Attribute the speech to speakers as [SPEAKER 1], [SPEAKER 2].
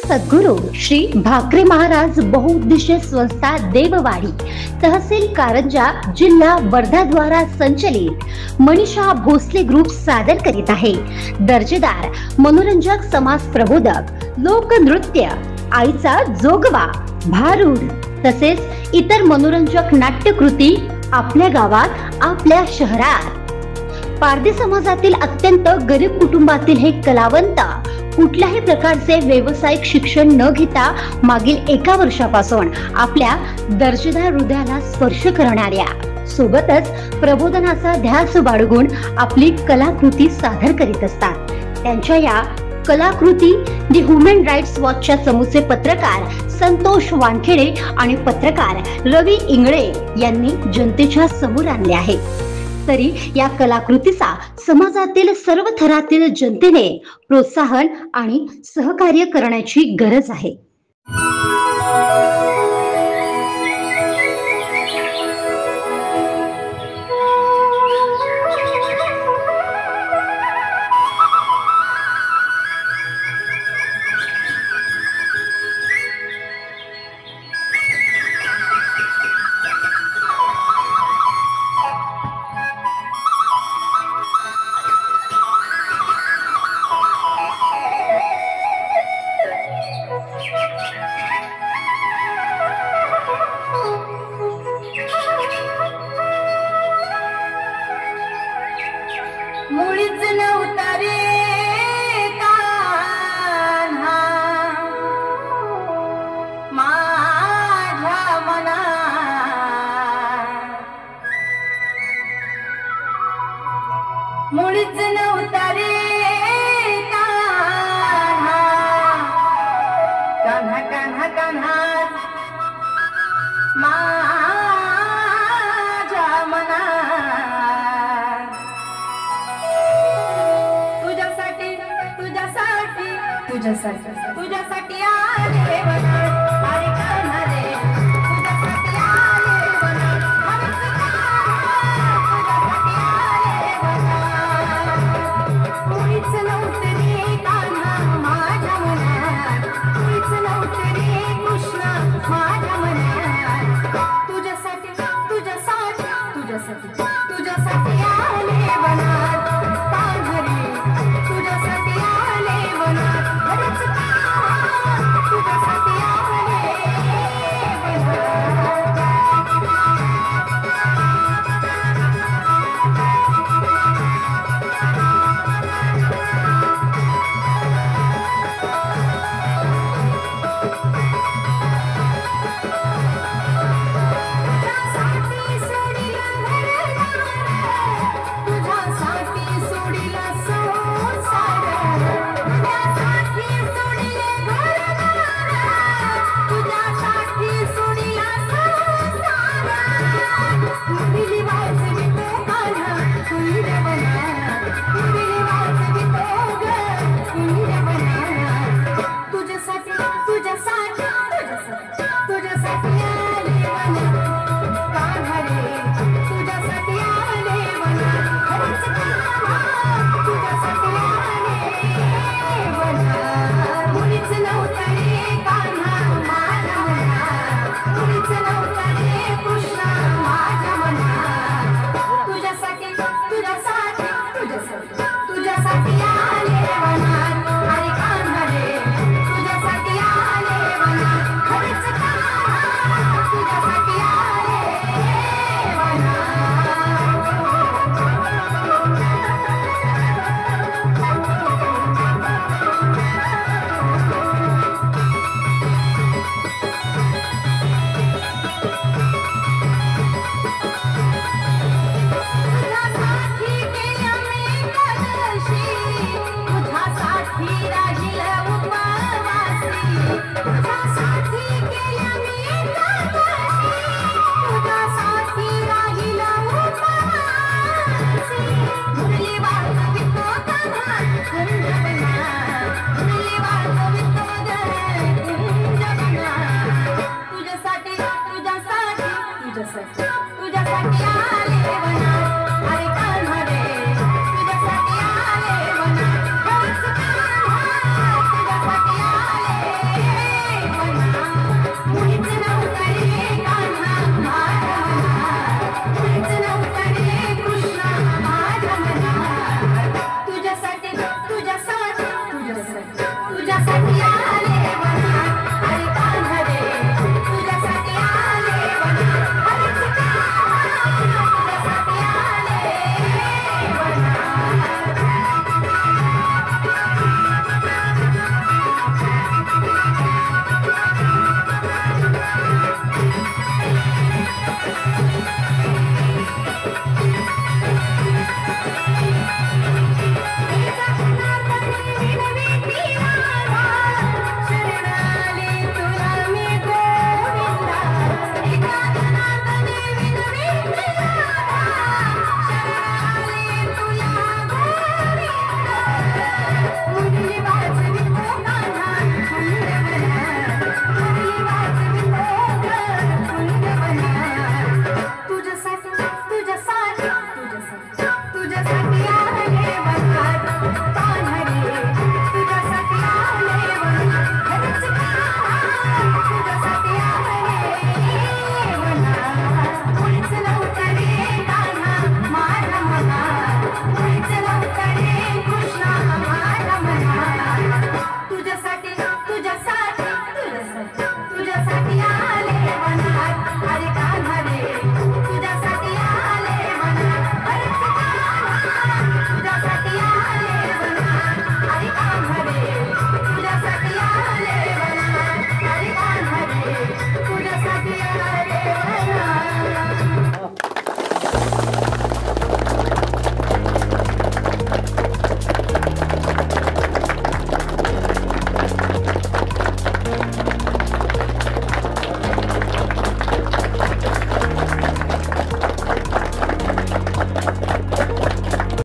[SPEAKER 1] सद्गुरू श्री भाकरे महाराज बहुउद्देशीय संस्था देववाडी तहसील कारंजा जिल्हा वर्धा द्वारा संचलित मनीषा भोसले ग्रुप सादर करीत आहे दर्जेदार मनोरंजक समाज प्रबोधक लोकनृत्य आईचा जोगवा भारूड तसेच इतर मनोरंजक नाट्यकृती आपल्या गावात आपल्या शहरात। पारधी समाजातील अत्यंत गरीब कुटुंबातील हे कलावंत कुठल्याही प्रकारचे व्यावसायिक शिक्षण न घेता मागील 1 वर्षापासून आपल्या दर्जेदार हृदयाला स्पर्श करणाऱ्या सोबतच प्रबोधनाचा ध्यास बाळगून आपली कलाकृती सादर करीत असतात। त्यांच्या या कलाकृती दी ह्युमन राईट्स वॉचच्या चमूचे पत्रकार संतोष वानखेडे आणि पत्रकार रवी इंगळे यांनी जनतेच्या समोर आणले आहे। तरी या कलाकृतीचा समाजातील सर्व थरातील जनतेने प्रोत्साहन आणि सहकार्य करण्याची गरज आहे।
[SPEAKER 2] मुळीच नव्हता रे कान्हा माझ्या मनात, मुळीच नव्हता रे कान्हा कान्हा कान्हा कान्हा माझ्या मनात। तुझ्यासाठी आले वनात, अरे कान्हा रे तुझ्यासाठी आले वनात, तुझ्यासाठी आले वनात। मुळीच नव्हते रे कान्हा माझ्या मनात, मुळीच नव्हते रे कृष्णा माझ्या मनात। तुझ्यासाठी तुझ्यासाठी तुझ्यासाठी तुझ्यासाठी आले वनात, कान्हा रे तुझ्यासाठी आले वनात। दिली वाजवी तो कान्हा तुझ्या